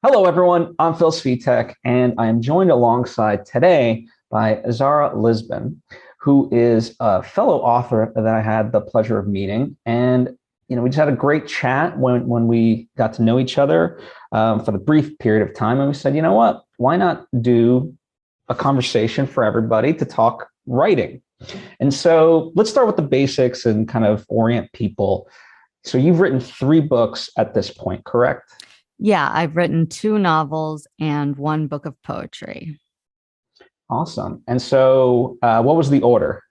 Hello, everyone. I'm Phil Svitek, and I am joined alongside today by Zara Lisbon, who is a fellow author that I had the pleasure of meeting. And we just had a great chat when we got to know each other for the brief period of time. And we said, you know what? Why not do a conversation for everybody to talk writing? And so let's start with the basics and kind of orient people. So you've written three books at this point, correct? Yeah, I've written two novels and one book of poetry. Awesome. And so, what was the order?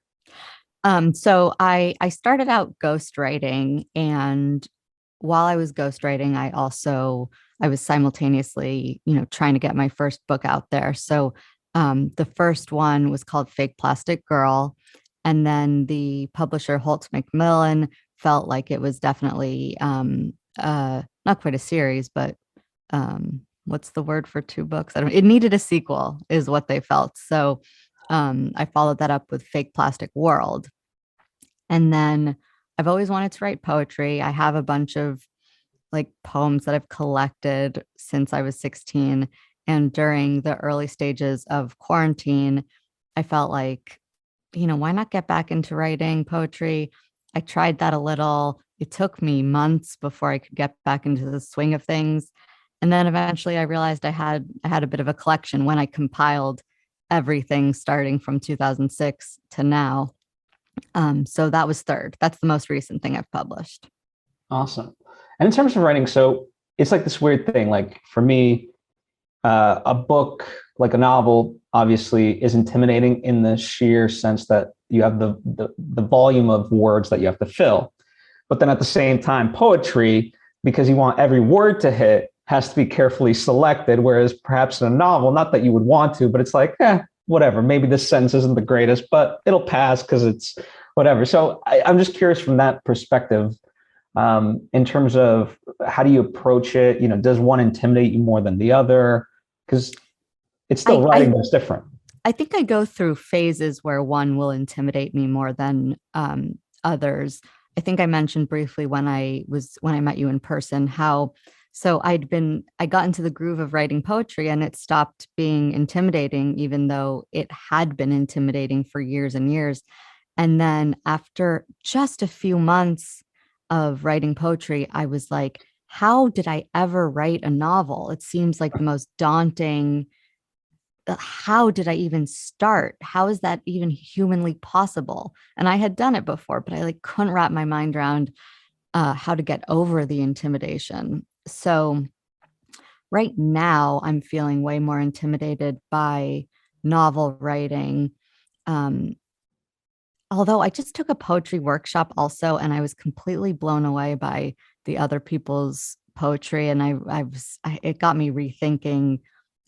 So I started out ghostwriting, and while I was ghostwriting, I was simultaneously, trying to get my first book out there. So the first one was called Fake Plastic Girl, and then the publisher Holtz Macmillan felt like it was definitely not quite a series, but what's the word for two books? It needed a sequel, is what they felt. So I followed that up with Fake Plastic World. And then I've always wanted to write poetry. I have a bunch of like poems that I've collected since I was 16. And during the early stages of quarantine, I felt like, why not get back into writing poetry? I tried that a little. It took me months before I could get back into the swing of things. And then eventually I realized I had a bit of a collection when I compiled everything starting from 2006 to now. So that was third. That's the most recent thing I've published. Awesome. And in terms of writing, so it's like this weird thing. Like for me, a book, like a novel, obviously is intimidating in the sheer sense that you have the volume of words that you have to fill. But then at the same time, poetry, because you want every word to hit, has to be carefully selected. Whereas perhaps in a novel, not that you would want to, but it's like, whatever. Maybe this sentence isn't the greatest, but it'll pass because it's whatever. So I'm just curious from that perspective, in terms of how do you approach it? Does one intimidate you more than the other? Because it's still I, writing, I but it's different. I think I go through phases where one will intimidate me more than others. I think I mentioned briefly when I met you in person how I got into the groove of writing poetry and it stopped being intimidating, even though it had been intimidating for years and years. And then after just a few months of writing poetry, I was like, how did I ever write a novel? It seems like the most daunting. How did I even start? How is that even humanly possible? And I had done it before, but I like couldn't wrap my mind around how to get over the intimidation. So right now, I'm feeling way more intimidated by novel writing. Um, Although I just took a poetry workshop also, and I was completely blown away by the other people's poetry, and it got me rethinking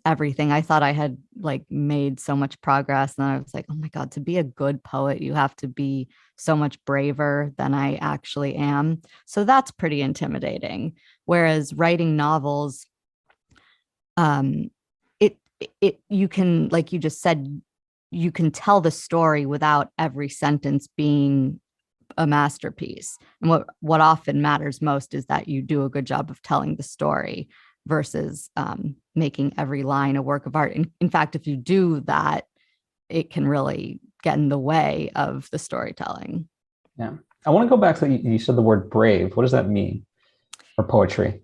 everything. I thought I had like made so much progress, and I was like, oh my God, to be a good poet, you have to be so much braver than I actually am. So that's pretty intimidating. Whereas writing novels, um, it you can, like you just said, you can tell the story without every sentence being a masterpiece. And what often matters most is that you do a good job of telling the story versus making every line a work of art. In fact, if you do that, it can really get in the way of the storytelling. Yeah. I want to go back to you said the word brave. What does that mean for poetry?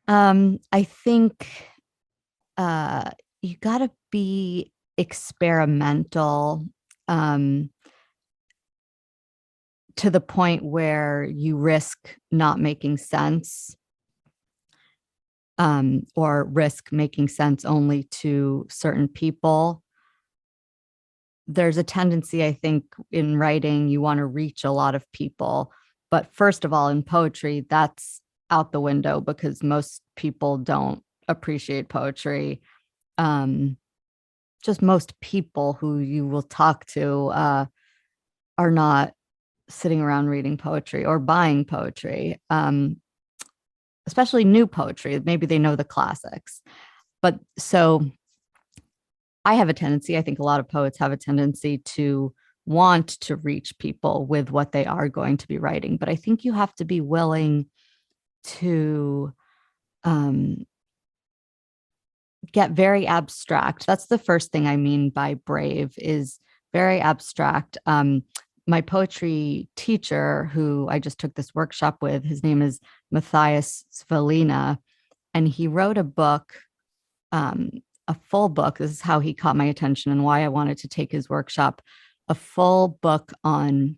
I think uh, you got to be experimental, um, to the point where you risk not making sense, or risk making sense only to certain people. There's a tendency, I think, in writing, you want to reach a lot of people. But first of all, in poetry, that's out the window because most people don't appreciate poetry. Um, just most people who you will talk to are not sitting around reading poetry or buying poetry, especially new poetry. Maybe they know the classics. But so I have a tendency, I think a lot of poets have a tendency to want to reach people with what they are going to be writing. But I think you have to be willing to um, get very abstract. That's the first thing I mean by brave, is very abstract. My poetry teacher, who I just took this workshop with, his name is Matthias Svalina, and he wrote a book, a full book. This is how he caught my attention and why I wanted to take his workshop, a full book on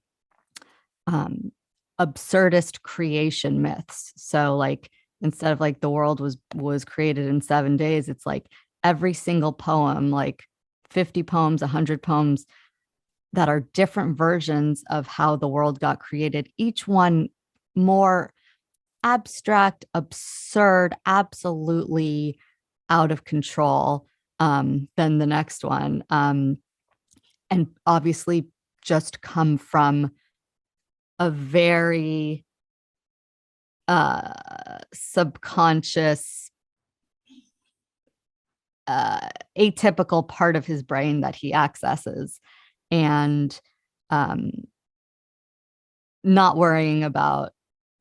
absurdist creation myths. So like, instead of like the world was created in 7 days, it's like every single poem, like 50 poems, 100 poems that are different versions of how the world got created, each one more abstract, absurd, absolutely out of control than the next one. And obviously just come from a very subconscious, atypical part of his brain that he accesses, and not worrying about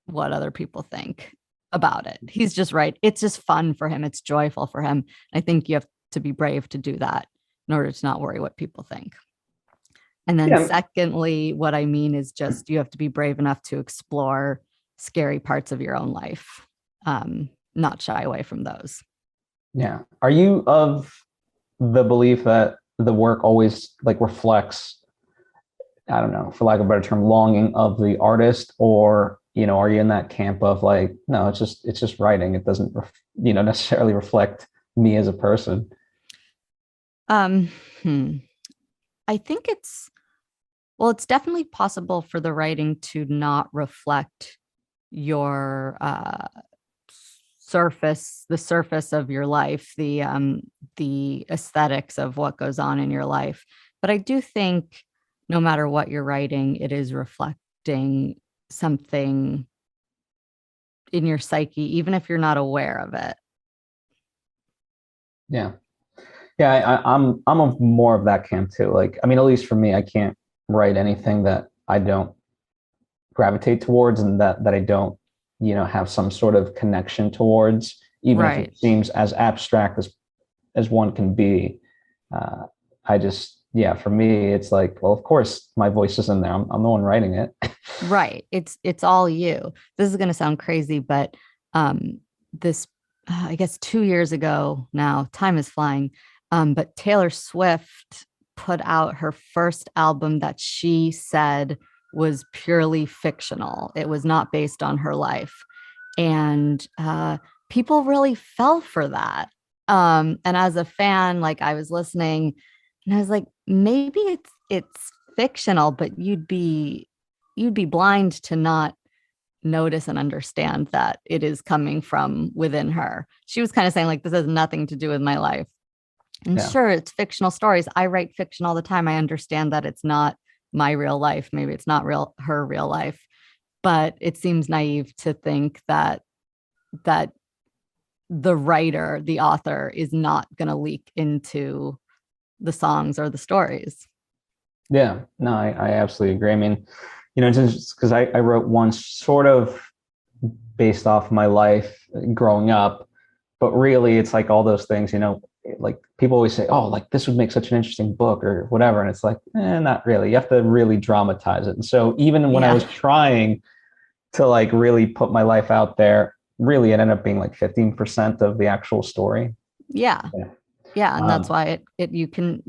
what other people think about it. He's just right. It's just fun for him. It's joyful for him. I think you have to be brave to do that in order to not worry what people think. And then secondly, what I mean is just you have to be brave enough to explore scary parts of your own life, not shy away from those. Yeah. Are you of the belief that the work always like reflects, I don't know, for lack of a better term, longing of the artist? Or, are you in that camp of like, no, it's just writing. It doesn't, necessarily reflect me as a person? I think it's definitely possible for the writing to not reflect your the surface of your life, the aesthetics of what goes on in your life. But I do think no matter what you're writing, it is reflecting something in your psyche, even if you're not aware of it. Yeah. Yeah, I'm of more of that camp too. Like, I mean, at least for me, I can't write anything that I don't gravitate towards, and that I don't, have some sort of connection towards, even if it seems as abstract as one can be. I just, yeah, for me, it's like, well, of course, my voice is in there. I'm the one writing it. Right. It's all you. This is going to sound crazy, but this, I guess 2 years ago now, time is flying. But Taylor Swift put out her first album that she said was purely fictional. It was not based on her life. And people really fell for that. And as a fan, like I was listening and I was like, maybe it's fictional, but you'd be blind to not notice and understand that it is coming from within her. She was kind of saying like, this has nothing to do with my life. And sure, it's fictional stories. I write fiction all the time. I understand that it's not my real life. Maybe it's not her real life, but it seems naive to think that the writer, the author, is not going to leak into the songs or the stories. Yeah, no, I absolutely agree. I mean, just because I wrote one sort of based off my life growing up, but really it's like all those things, like people always say, oh, like this would make such an interesting book or whatever. And it's like, not really. You have to really dramatize it. And so even when I was trying to like really put my life out there, really it ended up being like 15% of the actual story. Yeah. And that's why you can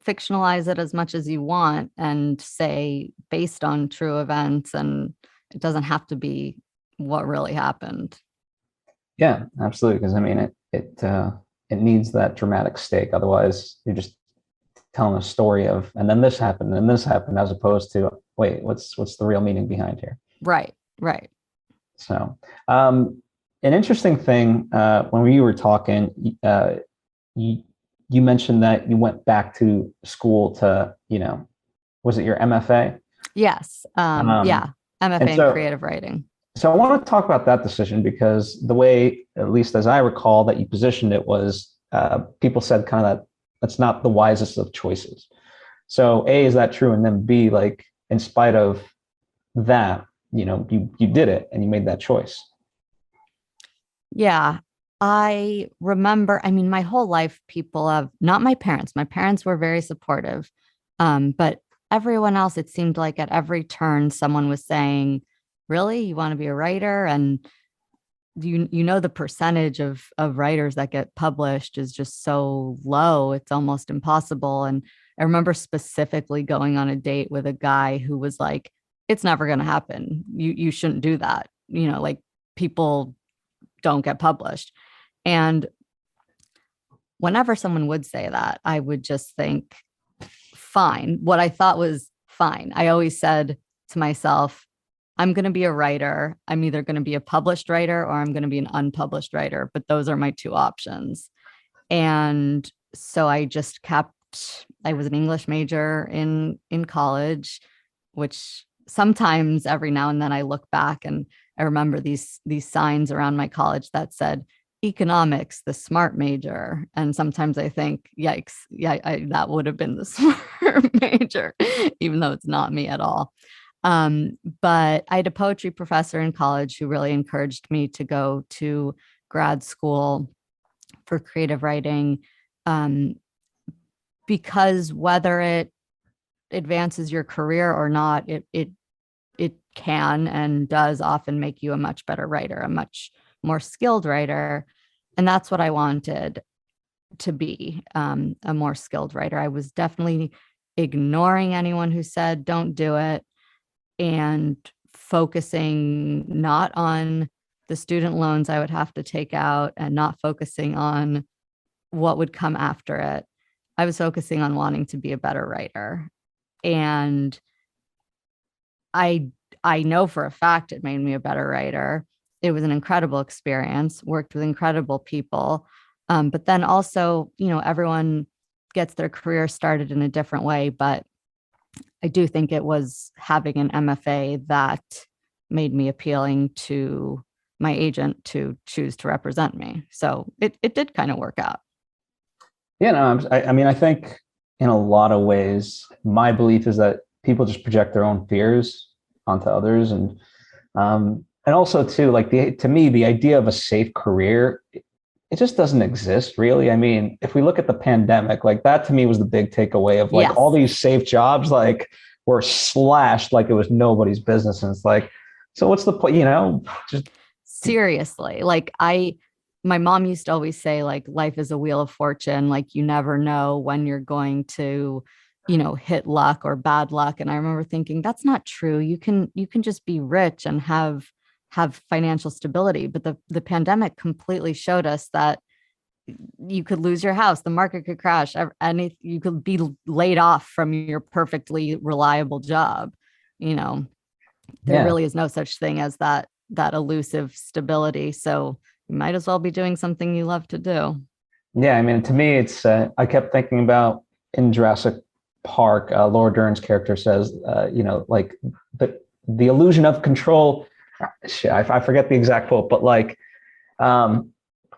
fictionalize it as much as you want and say based on true events, and it doesn't have to be what really happened. Yeah, absolutely. Because I mean, it needs that dramatic stake. Otherwise, you're just telling a story of, and then this happened, and this happened, as opposed to, wait, what's the real meaning behind here? Right. So, an interesting thing when we were talking, you mentioned that you went back to school to, was it your MFA? Yes. MFA in creative writing. So I want to talk about that decision, because the way, at least as I recall, that you positioned it was, people said kind of that that's not the wisest of choices. So A, is that true? And then B, like in spite of that, you did it and you made that choice. Yeah. I remember, I mean, my whole life, people have, not my parents were very supportive. But everyone else, it seemed like at every turn, someone was saying, really, you want to be a writer? And the percentage of writers that get published is just so low, it's almost impossible. And I remember specifically going on a date with a guy who was like, it's never going to happen, you shouldn't do that, like people don't get published. And whenever someone would say that, I would just think, fine. What I thought was fine. I always said to myself, I'm going to be a writer. I'm either going to be a published writer or I'm going to be an unpublished writer, but those are my two options. And so I was an English major in college, which sometimes every now and then I look back and I remember these signs around my college that said economics, the smart major. And sometimes I think, yikes, yeah, that would have been the smart major, even though it's not me at all. But I had a poetry professor in college who really encouraged me to go to grad school for creative writing, because whether it advances your career or not, it can and does often make you a much better writer, a much more skilled writer. And that's what I wanted to be, a more skilled writer. I was definitely ignoring anyone who said, don't do it, and focusing not on the student loans I would have to take out and not focusing on what would come after it. I was focusing on wanting to be a better writer. And I know for a fact it made me a better writer. It was an incredible experience, worked with incredible people. But then also, everyone gets their career started in a different way. But I do think it was having an MFA that made me appealing to my agent to choose to represent me. So it did kind of work out. Yeah, no, I mean, I think in a lot of ways, my belief is that people just project their own fears onto others, and also too, like to me, the idea of a safe career, it just doesn't exist really. I mean, if we look at the pandemic, like that to me was the big takeaway of like Yes. all these safe jobs, like were slashed like it was nobody's business, and it's like, so what's the point? Just Seriously, my mom used to always say, like, life is a wheel of fortune, like you never know when you're going to hit luck or bad luck. And I remember thinking, that's not true. You can just be rich and have financial stability. But the pandemic completely showed us that you could lose your house, the market could crash, and you could be laid off from your perfectly reliable job. There yeah. really is no such thing as that elusive stability. So you might as well be doing something you love to do. Yeah, I mean, to me, it's I kept thinking about in Jurassic Park, Laura Dern's character says, like the illusion of control. Shit, I forget the exact quote, but like,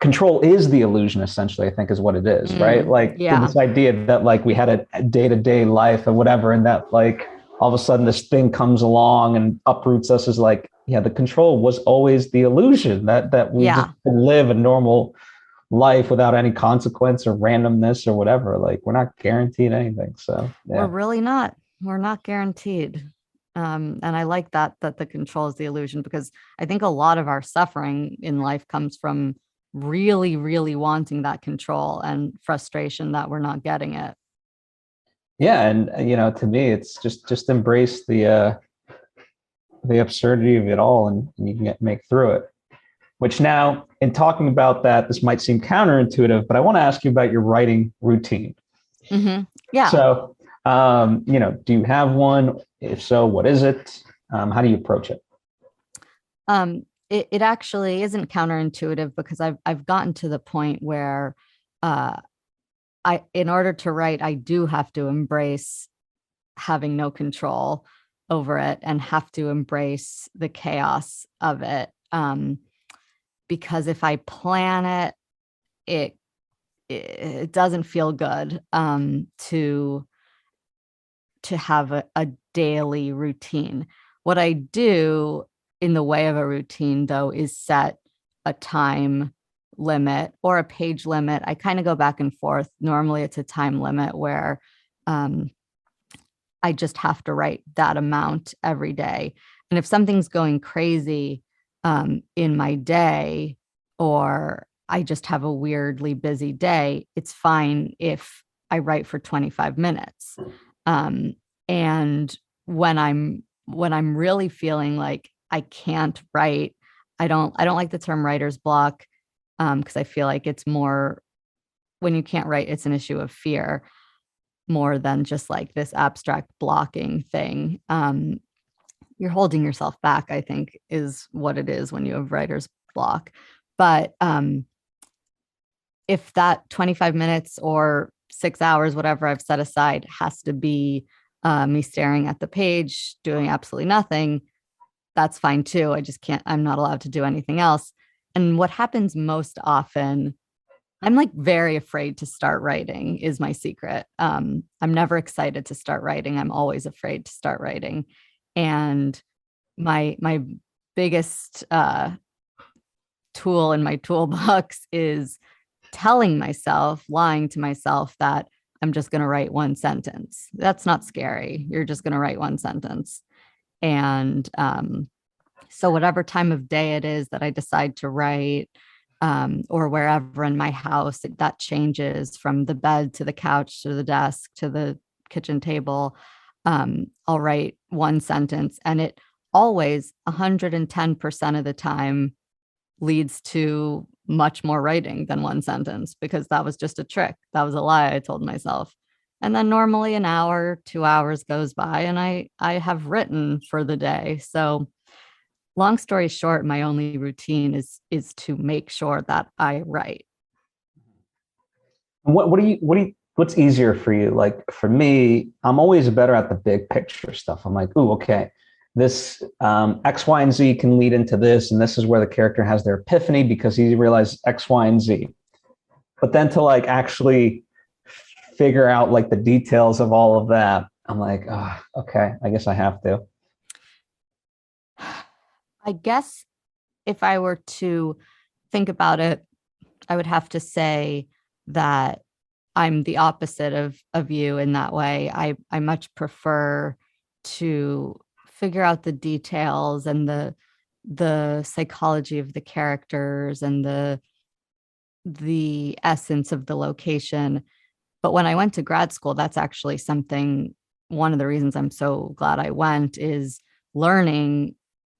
control is the illusion. Essentially, I think is what it is, right? Like Yeah. this idea that like we had a day to day life or whatever, and that like all of a sudden this thing comes along and uproots us is like, yeah, the control was always the illusion that we just Yeah. live a normal life without any consequence or randomness or whatever. Like we're not guaranteed anything. So We're yeah. really not. We're not guaranteed. And I like that the control is the illusion, because I think a lot of our suffering in life comes from really, really wanting that control and frustration that we're not getting it. Yeah. And to me, it's just embrace the absurdity of it all and you can make through it. Which now, in talking about that, this might seem counterintuitive, but I want to ask you about your writing routine. Yeah. So, do you have one? If so, what is it? How do you approach it? It actually isn't counterintuitive, because I've gotten to the point where uh, in order to write, I do have to embrace having no control over it and have to embrace the chaos of it. Because if I plan it, it it doesn't feel good, to have a daily routine. What I do in the way of a routine, though, is set a time limit or a page limit. I kind of go back and forth. Normally it's a time limit where um, I just have to write that amount every day. And if something's going crazy in my day, or I just have a weirdly busy day, it's fine if I write for 25 minutes. Um, and when I'm really feeling like I can't write, I don't like the term writer's block, because I feel like it's more, when you can't write, it's an issue of fear more than just like this abstract blocking thing. You're holding yourself back, I think, is what it is when you have writer's block. But if that 25 minutes or 6 hours, whatever I've set aside, has to be me staring at the page, doing absolutely nothing, that's fine too. I just can't, I'm not allowed to do anything else. And what happens most often, I'm like very afraid to start writing is my secret. I'm never excited to start writing. I'm always afraid to start writing. And my biggest tool in my toolbox is telling myself, lying to myself that I'm just going to write one sentence. That's not scary. You're just going to write one sentence. And so whatever time of day it is that I decide to write, or wherever in my house, that changes from the bed to the couch to the desk to the kitchen table. I'll write one sentence, and it always 110% of the time leads to much more writing than one sentence, because that was just a trick. That was a lie I told myself. And then normally an hour, 2 hours goes by, and I have written for the day. So long story short, my only routine is to make sure that I write. What's easier for you? Like for me, I'm always better at the big picture stuff. I'm like, ooh, okay, this X, Y, and Z can lead into this, and this is where the character has their epiphany because he realized X, Y, and Z. But then to like actually figure out like the details of all of that, I'm like, oh, okay, I guess I have to. I guess if I were to think about it, I would have to say that I'm the opposite of you in that way. I much prefer to figure out the details and the psychology of the characters and the essence of the location. But when I went to grad school, that's actually something, one of the reasons I'm so glad I went is learning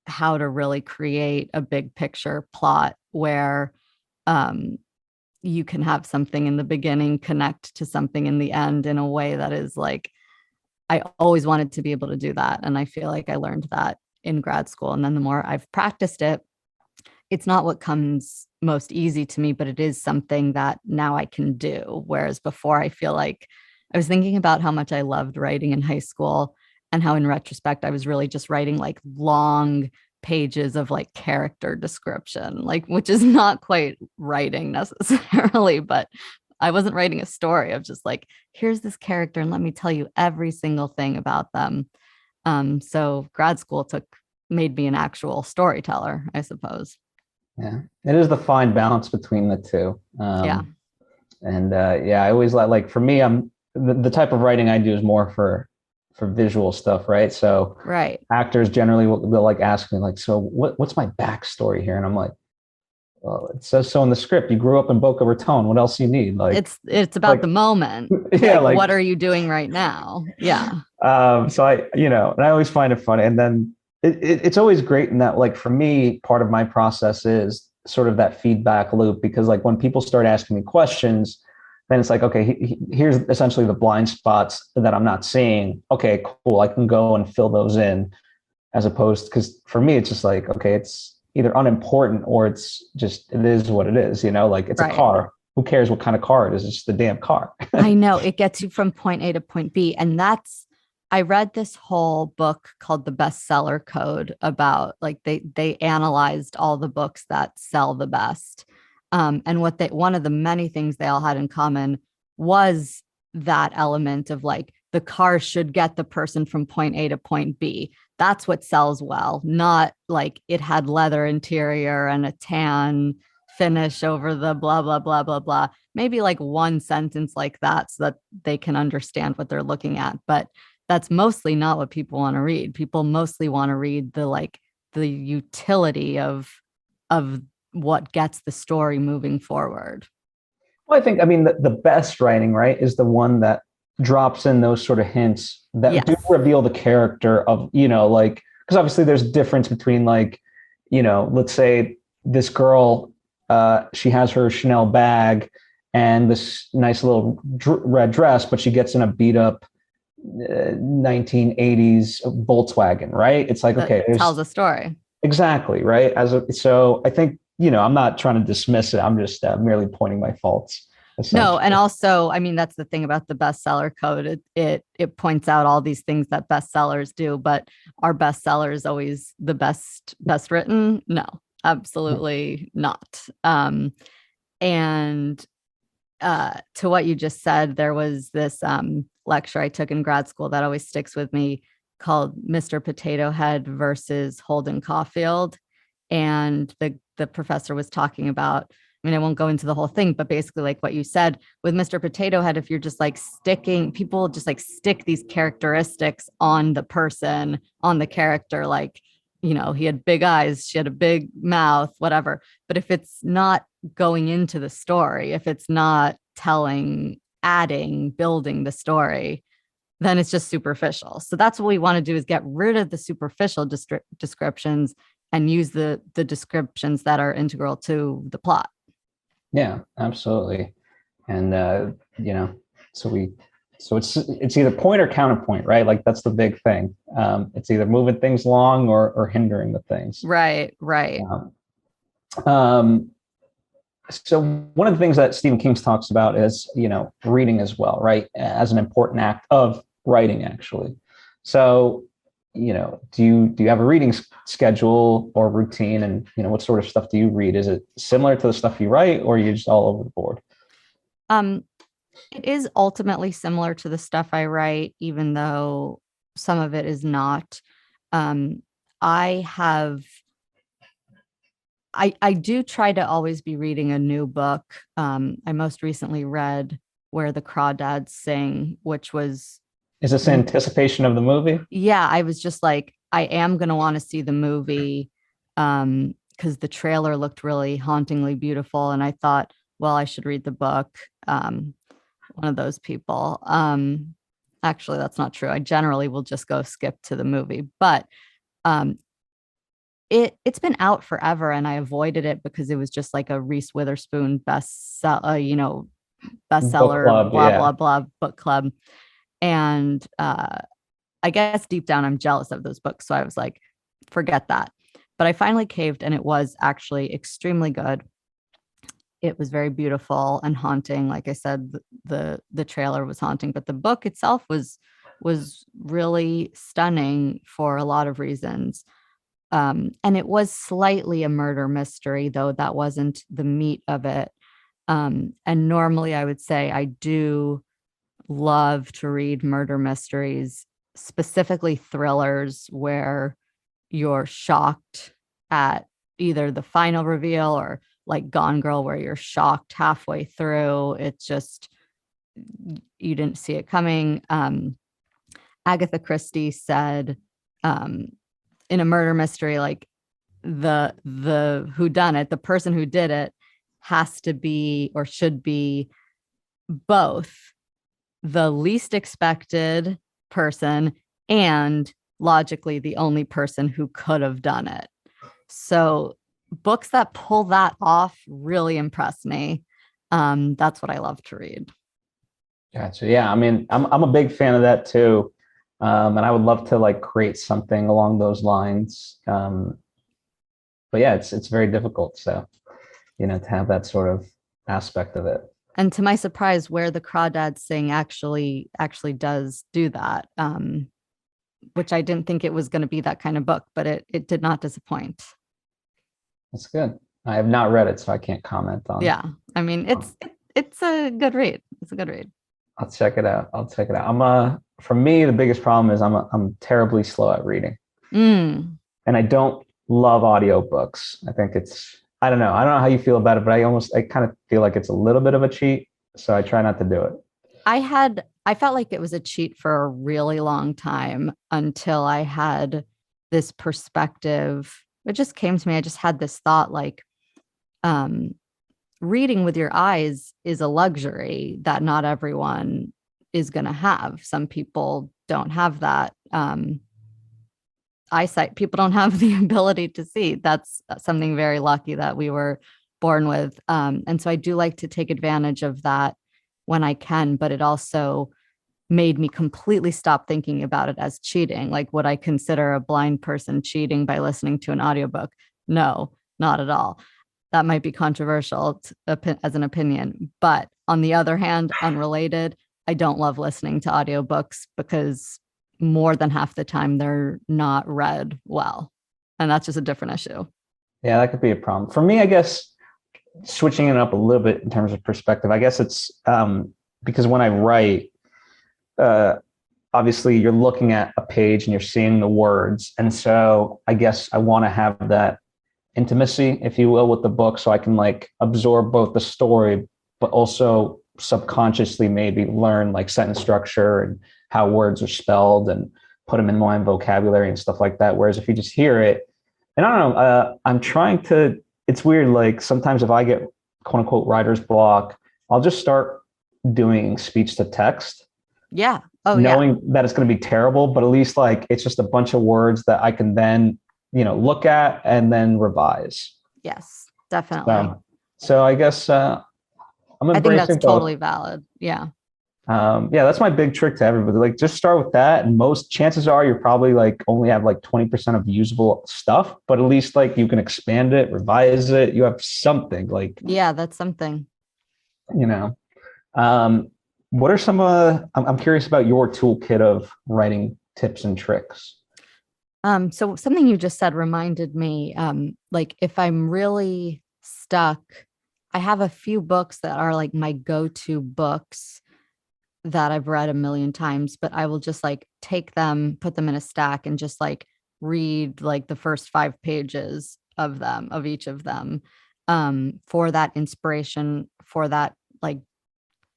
how to really create a big picture plot where um, you can have something in the beginning connect to something in the end in a way that is like, I always wanted to be able to do that. And I feel like I learned that in grad school. And then the more I've practiced it, it's not what comes most easy to me, but it is something that now I can do. Whereas before, I feel like I was thinking about how much I loved writing in high school and how in retrospect, I was really just writing like long pages of like character description, like, which is not quite writing necessarily, but I wasn't writing a story of just like, here's this character and let me tell you every single thing about them. So grad school made me an actual storyteller, I suppose. Yeah, it is the fine balance between the two. Yeah. And yeah, I always like for me, I'm the type of writing I do is more for visual stuff, right? So Right. actors generally they'll like ask me like, so what's my backstory here? And I'm like, well, it says so in the script. You grew up in Boca Raton. What else you need? Like it's about like the moment. yeah, like what are you doing right now? Yeah. so and I always find it funny. And then it's always great in that, like for me, part of my process is sort of that feedback loop because like when people start asking me questions, then it's like, okay, here's essentially the blind spots that I'm not seeing. Okay, cool. I can go and fill those in as opposed because for me, it's just like, okay, it's either unimportant or it's just, it is what it is, like it's a Right. car. Who cares what kind of car it is? It's just a damn car. I know it gets you from point A to point B. And I read this whole book called The Bestseller Code about like they analyzed all the books that sell the best. And one of the many things they all had in common was that element of like the car should get the person from point A to point B. That's what sells well, not like it had leather interior and a tan finish over the blah, blah, blah, blah, blah. Maybe like one sentence like that so that they can understand what they're looking at. But that's mostly not what people want to read. People mostly want to read the utility of what gets the story moving forward. Well, I think, I mean, the best writing, right, is the one that drops in those sort of hints that do Yes. reveal the character of, like, because obviously there's a difference between, like, let's say this girl, she has her Chanel bag and this nice little red dress, but she gets in a beat up 1980s Volkswagen, right? It's like, That okay, tells there's a story. exactly right. So I think, I'm not trying to dismiss it. I'm just merely pointing my faults, No, and essentially. also, I mean, that's the thing about the bestseller code. It points out all these things that bestsellers do, but are bestsellers always the best written? No, absolutely not. And to what you just said, there was this lecture I took in grad school that always sticks with me called Mr. Potato Head versus Holden Caulfield. And the professor was talking about, I mean, I won't go into the whole thing, but basically, like what you said with Mr. Potato Head, if you're just like people just like stick these characteristics on the person, on the character, like, he had big eyes, she had a big mouth, whatever. But if it's not going into the story, if it's not telling, adding, building the story, then it's just superficial. So that's what we want to do, is get rid of the superficial descriptions and use the descriptions that are integral to the plot. Yeah, absolutely. And so it's either point or counterpoint, right? Like that's the big thing. It's either moving things along or hindering the things. Right. Um, so one of the things that Stephen King talks about is, reading as well, right? As an important act of writing, actually. So, do you have a reading schedule or routine, and what sort of stuff do you read? Is it similar to the stuff you write, or are you just all over the board? Um, it is ultimately similar to the stuff I write, even though some of it is not. Um, I have I do try to always be reading a new book. I most recently read Where the Crawdads Sing, which was, Is this anticipation of the movie? yeah, I was just like, I am going to want to see the movie because the trailer looked really hauntingly beautiful. And I thought, well, I should read the book. One of those people. Actually, that's not true. I generally will just go skip to the movie, but um, it's been out forever, and I avoided it because it was just like a Reese Witherspoon Book bestseller, club, blah yeah. blah blah book club, and I guess deep down I'm jealous of those books, so I was like, forget that. But I finally caved, and it was actually extremely good. It was very beautiful and haunting. Like I said, the trailer was haunting, but the book itself was really stunning for a lot of reasons. And it was slightly a murder mystery, though that wasn't the meat of it. And normally I would say I do love to read murder mysteries, specifically thrillers where you're shocked at either the final reveal, or like Gone Girl, where you're shocked halfway through. It's just, you didn't see it coming. Agatha Christie said, in a murder mystery, like the who done it, the person who did it has to be or should be both the least expected person and logically the only person who could have done it. So books that pull that off really impress me. That's what I love to read. Gotcha. Yeah, I mean, I'm a big fan of that too, and I would love to like create something along those lines. But yeah, it's very difficult. So to have that sort of aspect of it. And to my surprise, Where the Crawdads Sing actually does do that, which I didn't think it was going to be that kind of book, but it did not disappoint. That's good. I have not read it, so I can't comment on. Yeah, I mean, it's a good read. It's a good read. I'll check it out. I'll check it out. For me, the biggest problem is I'm terribly slow at reading, Mm. and I don't love audiobooks. I think I don't know. I don't know how you feel about it, but I kind of feel like it's a little bit of a cheat. So I try not to do it. I felt like it was a cheat for a really long time until I had this perspective. It just came to me. I just had this thought like, um, reading with your eyes is a luxury that not everyone is going to have. Some people don't have that eyesight. People don't have the ability to see. That's something very lucky that we were born with. And so I do like to take advantage of that when I can, but it also made me completely stop thinking about it as cheating. Like, would I consider a blind person cheating by listening to an audiobook? No, not at all. That might be controversial as an opinion. But on the other hand, unrelated, I don't love listening to audiobooks because more than half the time they're not read well. And that's just a different issue. Yeah, that could be a problem. For me, I guess switching it up a little bit in terms of perspective, I guess it's because when I write, uh, obviously you're looking at a page and you're seeing the words. And so I guess I want to have that intimacy, if you will, with the book so I can like absorb both the story, but also subconsciously maybe learn like sentence structure and how words are spelled and put them in my vocabulary and stuff like that. Whereas if you just hear it, and I don't know, I'm trying to, it's weird. Like sometimes if I get quote unquote writer's block, I'll just start doing speech to text, Yeah. Oh, yeah. knowing that it's going to be terrible, but at least like it's just a bunch of words that I can then, look at and then revise. Yes, definitely. So I guess I'm I think that's embracing totally both. valid. Yeah. Yeah, that's my big trick to everybody. Like, just start with that, and most chances are you're probably like only have like 20% of usable stuff, but at least like you can expand it, revise it. You have something like, Yeah, that's something. you know. Um, what are some? I'm curious about your toolkit of writing tips and tricks. So something you just said reminded me, like if I'm really stuck, I have a few books that are like my go-to books that I've read a million times, but I will just like take them, put them in a stack and just like read like the first 5 pages of them, of each of them, for that inspiration, for that like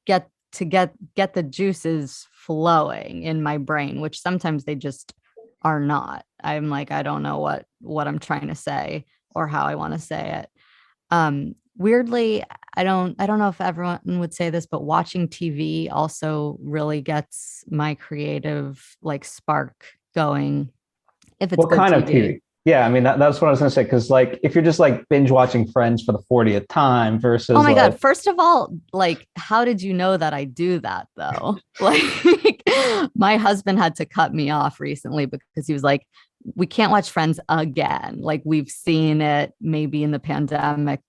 get the juices flowing in my brain, which sometimes they just are not. I'm like, I don't know what I'm trying to say or how I want to say it. Weirdly, I don't know if everyone would say this, but watching TV also really gets my creative like spark going if it's What good kind of TV. TV? Yeah, I mean that's what I was gonna say. Because like if you're just like binge watching Friends for the 40th time Oh versus my like, God. First of all, like, how did you know that I do that though? Like, my husband had to cut me off recently because he was like, we can't watch Friends again. Like, we've seen it maybe in the pandemic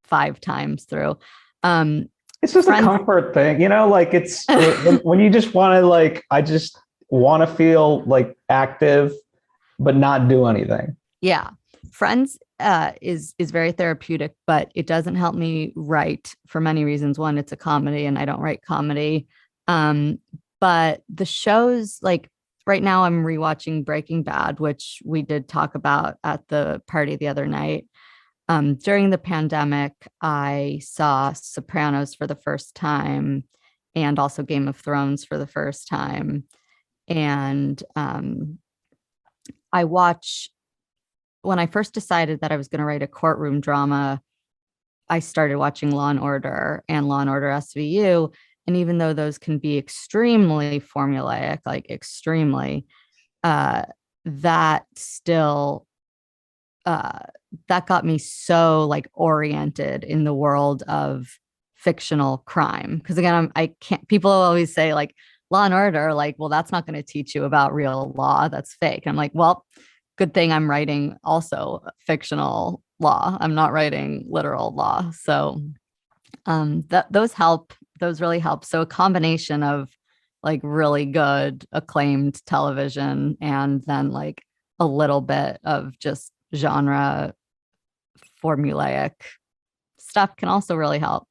5 times through. Um, it's just a Friends, comfort thing, like when you just want to like, I just want to feel like active but not do anything. yeah. Friends is very therapeutic, but it doesn't help me write for many reasons. One, it's a comedy and I don't write comedy. Um, but the shows like right now I'm rewatching Breaking Bad, which we did talk about at the party the other night. During the pandemic, I saw Sopranos for the first time and also Game of Thrones for the first time. And I watch when I first decided that I was going to write a courtroom drama, I started watching Law and Order and Law and Order SVU. And even though those can be extremely formulaic, like extremely, uh, that still uh, that got me so like oriented in the world of fictional crime. Because again, I can't. People always say like Law and Order, like, well, that's not going to teach you about real law. That's fake. And I'm like, well, good thing I'm writing also fictional law. I'm not writing literal law. So those help. Those really help. So a combination of like really good acclaimed television and then like a little bit of just genre formulaic stuff can also really help.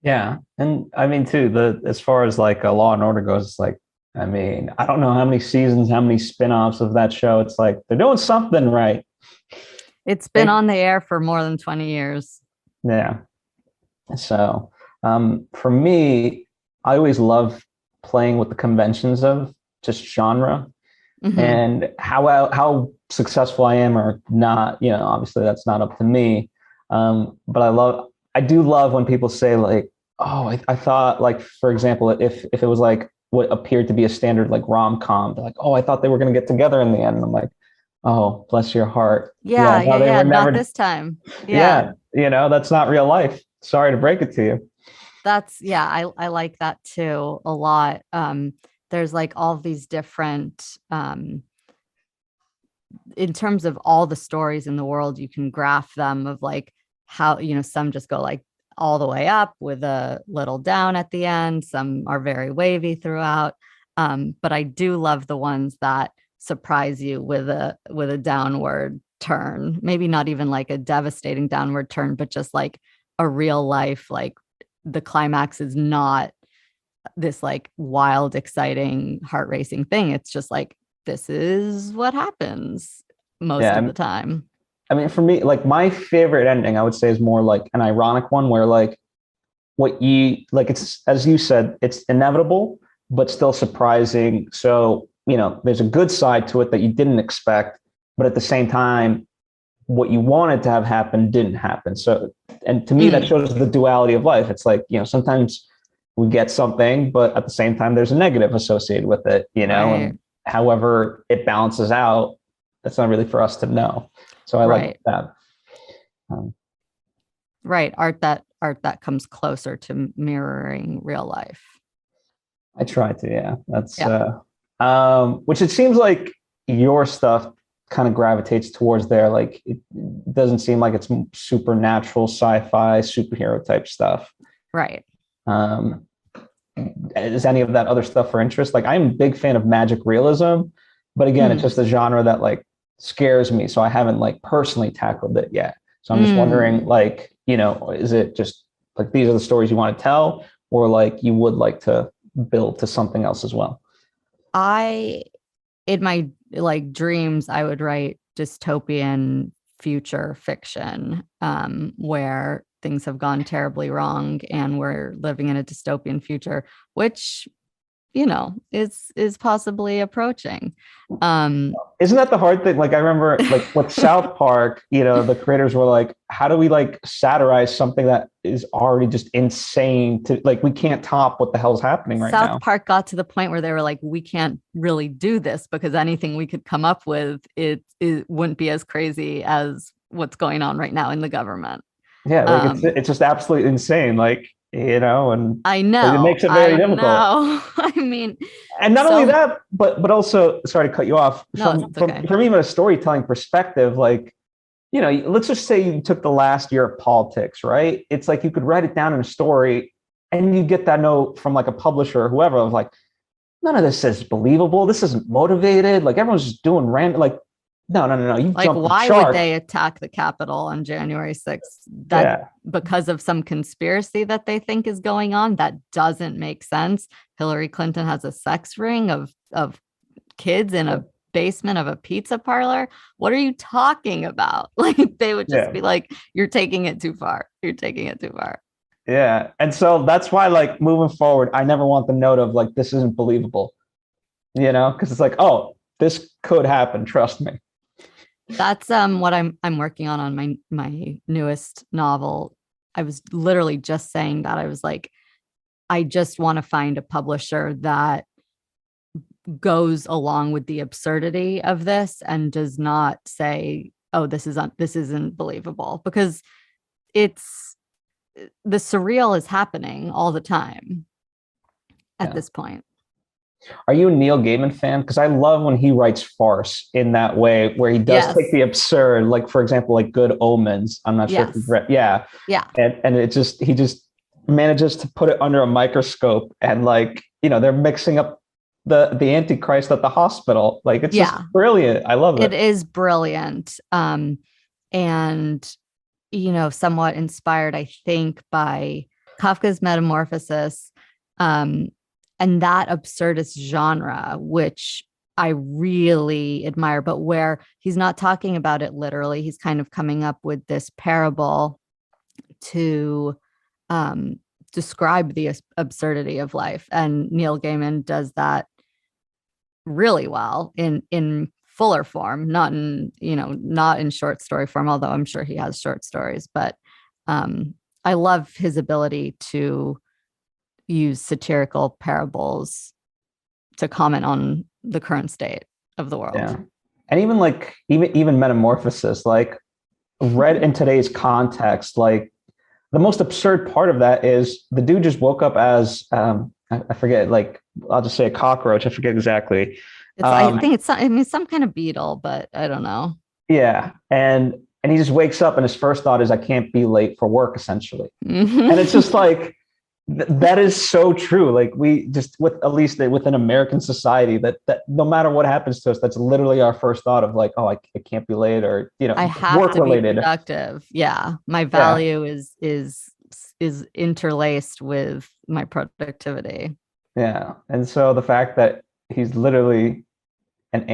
Yeah, and I mean too, the as far as like a Law and Order goes, it's like, I mean, I don't know how many seasons, how many spin-offs of that show. It's like they're doing something right. It's been on the air for more than 20 years. Yeah. So for me, I always love playing with the conventions of just genre Hmm. and how successful I am or not. Obviously that's not up to me. But I do love when people say like, oh, I thought like, for example, if it was like what appeared to be a standard like rom-com, they're like, oh, I thought they were going to get together in the end. And I'm like, oh, bless your heart. Yeah, Yeah, yeah, no, they yeah. were Not never. this time. Yeah. Yeah, that's not real life. Sorry to break it to you. Yeah, I like that too a lot. There's like all these different in terms of all the stories in the world, you can graph them of like how, some just go like all the way up with a little down at the end. Some are very wavy throughout. But I do love the ones that surprise you with a downward turn. Maybe not even like a devastating downward turn, but just like a real life, like the climax is not this like wild, exciting, heart racing thing. It's just like, this is what happens most of Yeah, the time. I mean, for me, like my favorite ending, I would say, is more like an ironic one where like what you like, it's as you said, it's inevitable, but still surprising. So, there's a good side to it that you didn't expect, but at the same time, what you wanted to have happen didn't happen. So, and to me, that Mm, shows the duality of life. It's like, sometimes we get something, but at the same time, there's a negative associated with it, right, and however it balances out, that's not really for us to know. So I like right, that. Um, right. Art that comes closer to mirroring real life. I try to, yeah. That's Yeah. which it seems like your stuff kind of gravitates towards there. Like it doesn't seem like it's supernatural, sci-fi, superhero type stuff. Right. Um, is any of that other stuff for interest? Like I'm a big fan of magic realism, but again, it's Mm, just a genre that like scares me. So I haven't like personally tackled it yet. So I'm just wondering, mm. like, is it just like these are the stories you want to tell, or like you would like to build to something else as well? I in my like dreams, I would write dystopian future fiction, where things have gone terribly wrong and we're living in a dystopian future, which is possibly approaching. Um, Isn't that the hard thing? Like I remember like with South Park, the creators were like, how do we like satirize something that is already just insane to like we can't top what the hell's happening right South now? Park got to the point where they were like, we can't really do this because anything we could come up with, it wouldn't be as crazy as what's going on right now in the government. Yeah, like it's Um, it's just absolutely insane. Like, and I like, it know, makes it very I difficult. know. I mean, And not only so that, but also, sorry to cut you off, no, from it's okay. from even a storytelling perspective, like, let's just say you took the last year of politics, right? It's like you could write it down in a story and you get that note from like a publisher or whoever of like, none of this is believable. This isn't motivated. Like everyone's just doing random, like, no, no, no, no. You've Like, jumped the why would shark. they attack the Capitol on January 6th? That Yeah. because of some conspiracy that they think is going on, that doesn't make sense. Hillary Clinton has a sex ring of kids in a basement of a pizza parlor. What are you talking about? Like they would just Yeah. be like, you're taking it too far. You're taking it too far. Yeah. And so that's why, like, moving forward, I never want the note of like, this isn't believable, because it's like, oh, this could happen. Trust me. That's what I'm working on my newest novel. I was literally just saying that. I was like, I just want to find a publisher that goes along with the absurdity of this and does not say, "Oh, this isn't believable," because it's the surreal is happening all the time at Yeah. this point. Are you a Neil Gaiman fan? Because I love when he writes farce in that way, where he does take Yes. the absurd, like for example, like Good Omens. I'm not sure if you've Yes. read, yeah, Yeah. and he just manages to put it under a microscope, and like they're mixing up the Antichrist at the hospital. Like it's just Yeah. brilliant. I love It it. is brilliant. And somewhat inspired, I think, by Kafka's Metamorphosis, um, and that absurdist genre, which I really admire, but where he's not talking about it literally. He's kind of coming up with this parable to describe the absurdity of life. And Neil Gaiman does that really well in fuller form, not in, not in short story form, although I'm sure he has short stories. But I love his ability to use satirical parables to comment on the current state of the world. Yeah. And even like even Metamorphosis, like read in today's context, like the most absurd part of that is the dude just woke up as I forget, like I'll just say a cockroach. I forget exactly. I think it's some kind of beetle, but I don't know. Yeah, and he just wakes up and his first thought is I can't be late for work, essentially. And it's just like that is so true. Like we just with at least within American society that no matter what happens to us, that's literally our first thought of like, oh, I can't be late, or I have work to be related. productive. Yeah, my Yeah. value is interlaced with my productivity. Yeah. And so the fact that he's literally an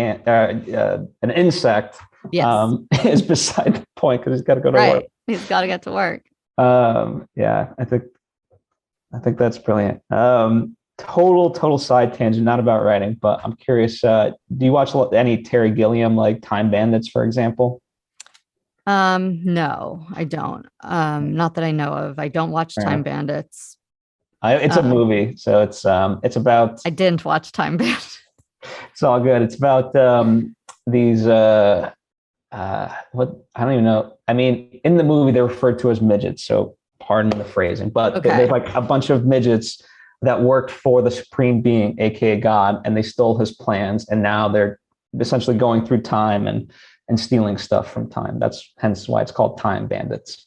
insect Yes. is beside the point because he's got to go to Right. work. He's got to get to work. Yeah, I think that's brilliant. Total side tangent, not about writing, but I'm curious. Do you watch any Terry Gilliam, like Time Bandits, for example? No, I don't. Not that I know of. I don't watch Yeah. Time Bandits. It's a movie, so it's about. I didn't watch Time Bandits. It's all good. It's about these what I don't even know. I mean, in the movie they're referred to as midgets, so pardon the phrasing, but Okay. there's like a bunch of midgets that worked for the supreme being, aka God, and they stole his plans, and now they're essentially going through time and stealing stuff from time. That's hence why it's called Time Bandits.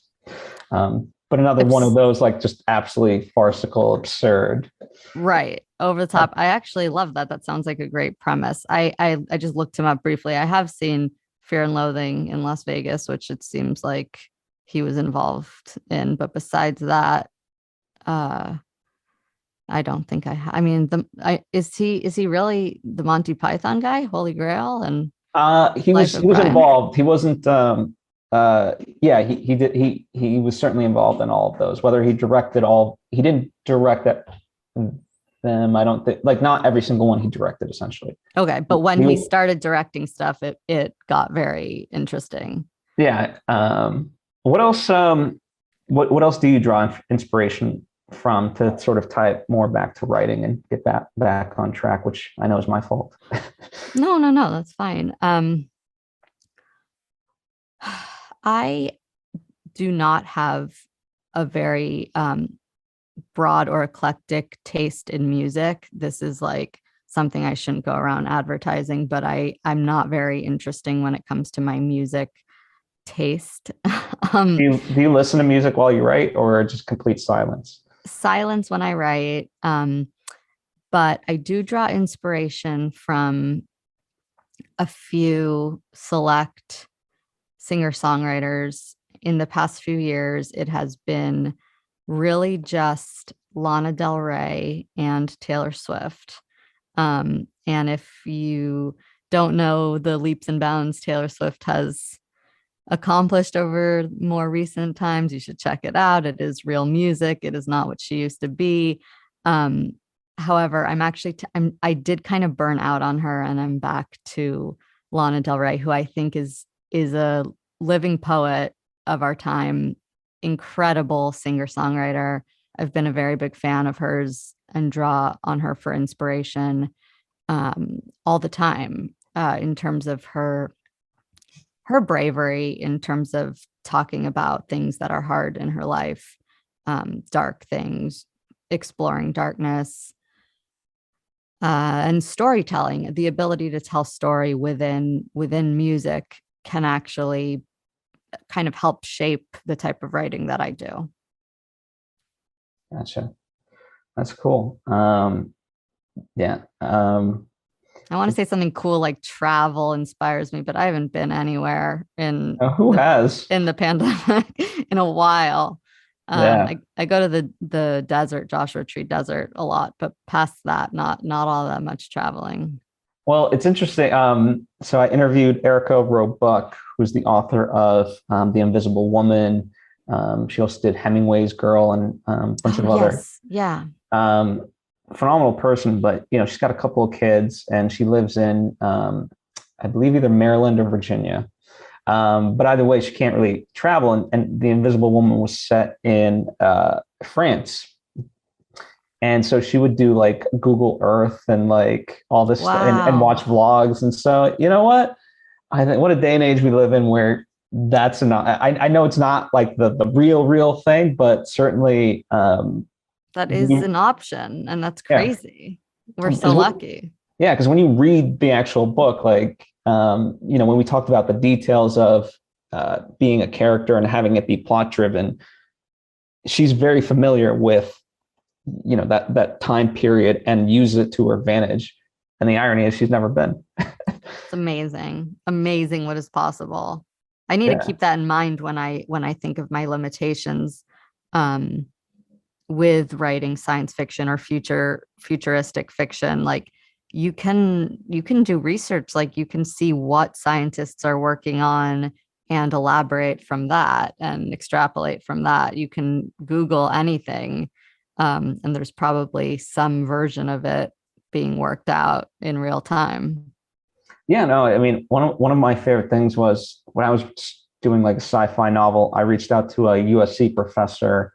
But another one of those, like just absolutely farcical, absurd. Right. Over the top. I actually love that. That sounds like a great premise. I just looked him up briefly. I have seen Fear and Loathing in Las Vegas, which it seems like he was involved in. But besides that, I don't think I mean, is he really the Monty Python guy, Holy Grail? And he was involved. He wasn't yeah, he did he was certainly involved in all of those. Whether he directed all, he didn't direct them. I don't think, like, not every single one he directed, essentially. Okay, but when he started directing stuff, it got very interesting. Yeah. What else what else do you draw inspiration from to sort of tie it more back to writing and get back on track, which I know is my fault? No, that's fine. I do not have a very broad or eclectic taste in music. This is like something I shouldn't go around advertising, but I'm not very interesting when it comes to my music taste. Do you listen to music while you write, or just complete silence? Silence when I write. But I do draw inspiration from a few select singer-songwriters. In the past few years, it has been really just Lana Del Rey and Taylor Swift. And if you don't know the leaps and bounds Taylor Swift has accomplished over more recent times, you should check it out. It is real music. It is not what she used to be. However, I did kind of burn out on her, and I'm back to Lana Del Rey, who I think is a living poet of our time, incredible singer-songwriter. I've been a very big fan of hers and draw on her for inspiration all the time, in terms of her bravery, in terms of talking about things that are hard in her life, dark things, exploring darkness, and storytelling. The ability to tell story within music can actually kind of help shape the type of writing that I do. Gotcha. That's cool. Yeah. I want to say something cool like travel inspires me, but I haven't been anywhere in the pandemic in a while. Yeah. I go to the desert, Joshua Tree Desert, a lot, but past that, not all that much traveling. Well, it's interesting. So I interviewed Erica Roebuck, who's the author of The Invisible Woman. She also did Hemingway's Girl and a bunch Oh, of other yes. Yeah. um, phenomenal person. But she's got a couple of kids, and she lives in, I believe, either Maryland or Virginia. But either way, she can't really travel. And The Invisible Woman was set in France. And so she would do like Google Earth and like all this stuff and Wow. watch vlogs. And so, you know what? I think what a day and age we live in where that's not, I know it's not like the real thing, but certainly, That is an option, and that's yeah, crazy. We're so because lucky. yeah, because when you read the actual book, like, when we talked about the details of being a character and having it be plot driven, she's very familiar with that time period and use it to her advantage. And the irony is she's never been. It's amazing. Amazing what is possible. I need to Yeah. keep that in mind when I think of my limitations um with writing science fiction or futuristic fiction. Like you can do research, like you can see what scientists are working on and elaborate from that and extrapolate from that. You can Google anything, and there's probably some version of it being worked out in real time. Yeah, no, I mean, one of my favorite things was when I was doing like a sci-fi novel, I reached out to a USC professor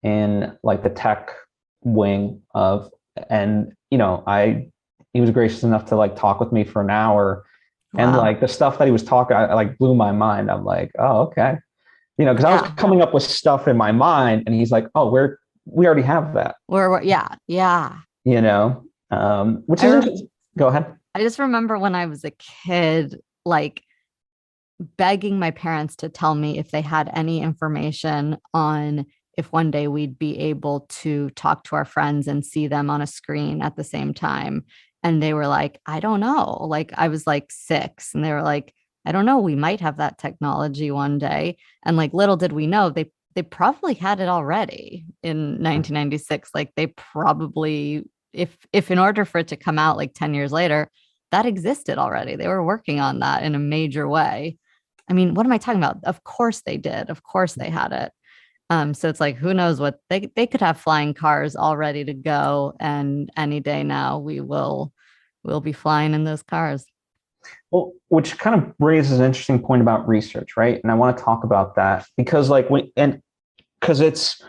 in like the tech wing of, and I he was gracious enough to like talk with me for an hour, and Wow. like the stuff that he was talking, I like blew my mind. I'm like, oh, okay, because I was Yeah. coming up with stuff in my mind, and he's like, oh, we already have that, Yeah. Yeah. which I is rem- interesting. Go ahead. I just remember when I was a kid, like begging my parents to tell me if they had any information on if one day we'd be able to talk to our friends and see them on a screen at the same time. And they were like, I don't know. Like I was like 6, and they were like, I don't know. We might have that technology one day. And like little did we know, they probably had it already in 1996. Like they probably, if in order for it to come out like 10 years later, that existed already. They were working on that in a major way. I mean, what am I talking about? Of course they did. Of course they had it. So it's like, who knows what they could have flying cars all ready to go, and any day now we'll be flying in those cars. Well, which kind of raises an interesting point about research, right? And I want to talk about that because, like, because it's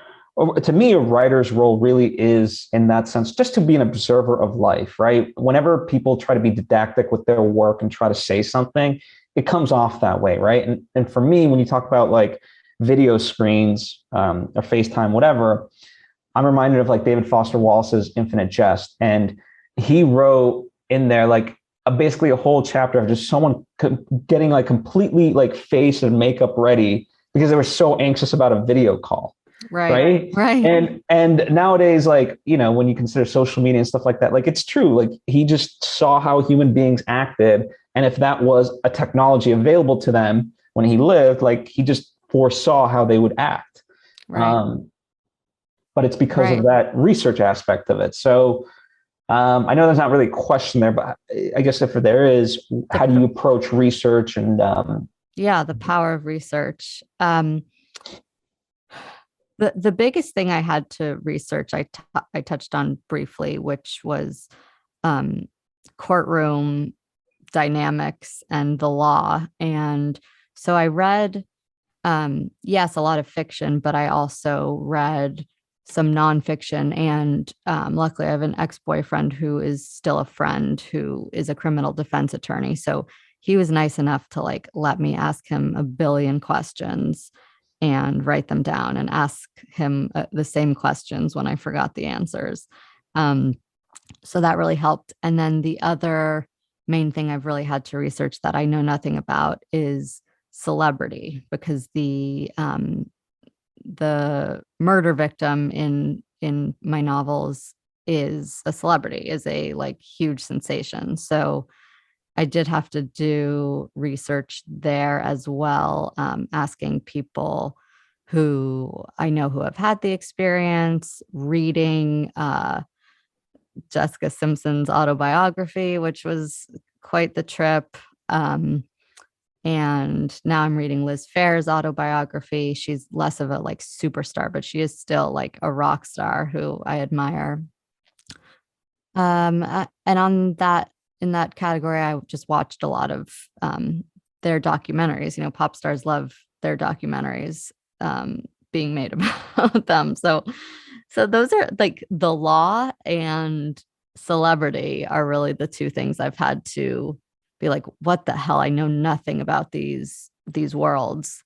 to me, a writer's role really is, in that sense, just to be an observer of life, right? Whenever people try to be didactic with their work and try to say something, it comes off that way, right? And for me, when you talk about like video screens or FaceTime, whatever, I'm reminded of like David Foster Wallace's Infinite Jest, and he wrote in there like basically a whole chapter of just someone getting like completely like face and makeup ready because they were so anxious about a video call, Right. right? Right. And nowadays, like when you consider social media and stuff like that, like it's true. Like he just saw how human beings acted, and if that was a technology available to them when he lived, like he just foresaw how they would act. Right. Um, but it's because of Right. that research aspect of it. So I know there's not really a question there, but I guess if there is, The how do you approach research and Yeah, the power of research. The biggest thing I had to research, I touched on briefly, which was um, courtroom dynamics and the law. And so I read, yes, a lot of fiction, but I also read some nonfiction. And luckily, I have an ex-boyfriend who is still a friend who is a criminal defense attorney. So he was nice enough to like let me ask him a billion questions and write them down and ask him the same questions when I forgot the answers. Um, so that really helped. And then the other main thing I've really had to research that I know nothing about is celebrity, because the murder victim in my novels is a celebrity, is a like huge sensation. So I did have to do research there as well, asking people who I know who have had the experience, reading Jessica Simpson's autobiography, which was quite the trip. And now I'm reading Liz Phair's autobiography. She's less of a like superstar, but she is still like a rock star who I admire. And on that, in that category, I just watched a lot of their documentaries. You know, pop stars love their documentaries being made about them. So those are like the law and celebrity are really the two things I've had to be like, what the hell? I know nothing about these worlds.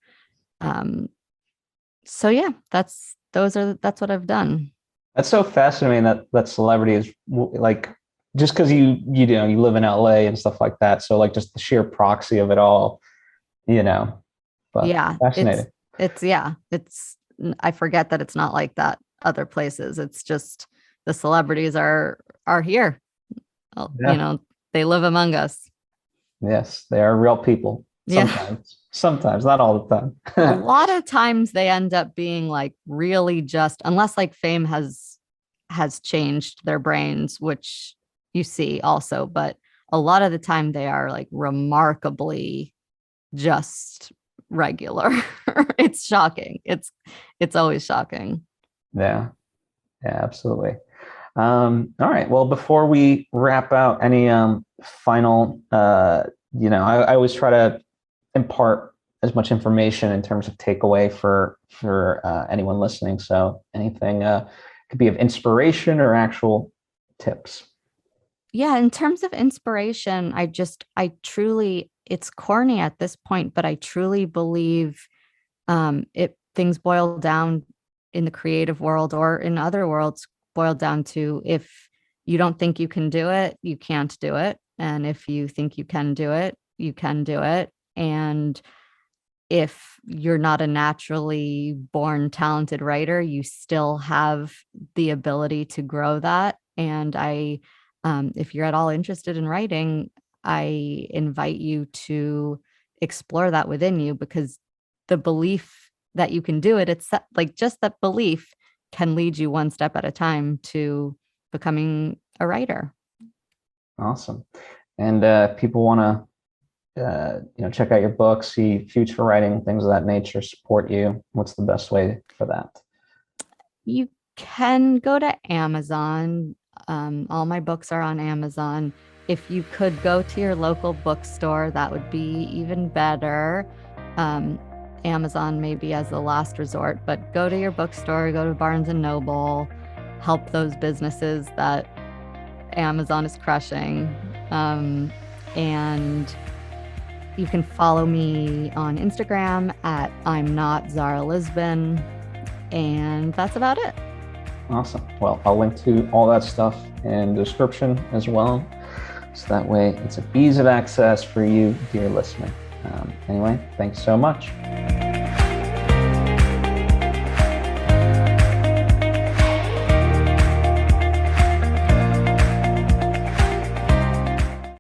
So yeah, that's what I've done. That's so fascinating that celebrity is like, just because you know you live in LA and stuff like that. So like just the sheer proxy of it all, you know. But Yeah, fascinating. it's I forget that it's not like that other places. It's just the celebrities are here. Yeah. You know, they live among us. Yes, they are real people. Yeah. Sometimes, not all the time. A lot of times they end up being like really just, unless like fame has changed their brains, which you see also, but a lot of the time they are like remarkably just regular. It's shocking. It's always shocking. Yeah, absolutely. All right. Well, before we wrap out, any final, I always try to impart as much information in terms of takeaway for anyone listening. So anything could be of inspiration or actual tips. Yeah, in terms of inspiration, I truly, it's corny at this point, but I truly believe things boil down in the creative world or in other worlds boil down to, if you don't think you can do it, you can't do it. And if you think you can do it, you can do it. And if you're not a naturally born talented writer, you still have the ability to grow that. And if you're at all interested in writing, I invite you to explore that within you, because the belief that you can do it, it's like just that belief can lead you one step at a time to becoming a writer. Awesome. And people want to check out your book, see future writing, things of that nature, support you, what's the best way for that? You can go to Amazon. All my books are on Amazon. If you could go to your local bookstore, that would be even better. Amazon maybe as a last resort, but go to your bookstore, go to Barnes and Noble, help those businesses that Amazon is crushing. And you can follow me on Instagram at I'm not Zara Lisbon. And that's about it. Awesome. Well, I'll link to all that stuff in the description as well. So that way it's an ease of access for you, dear listener. Anyway, thanks so much.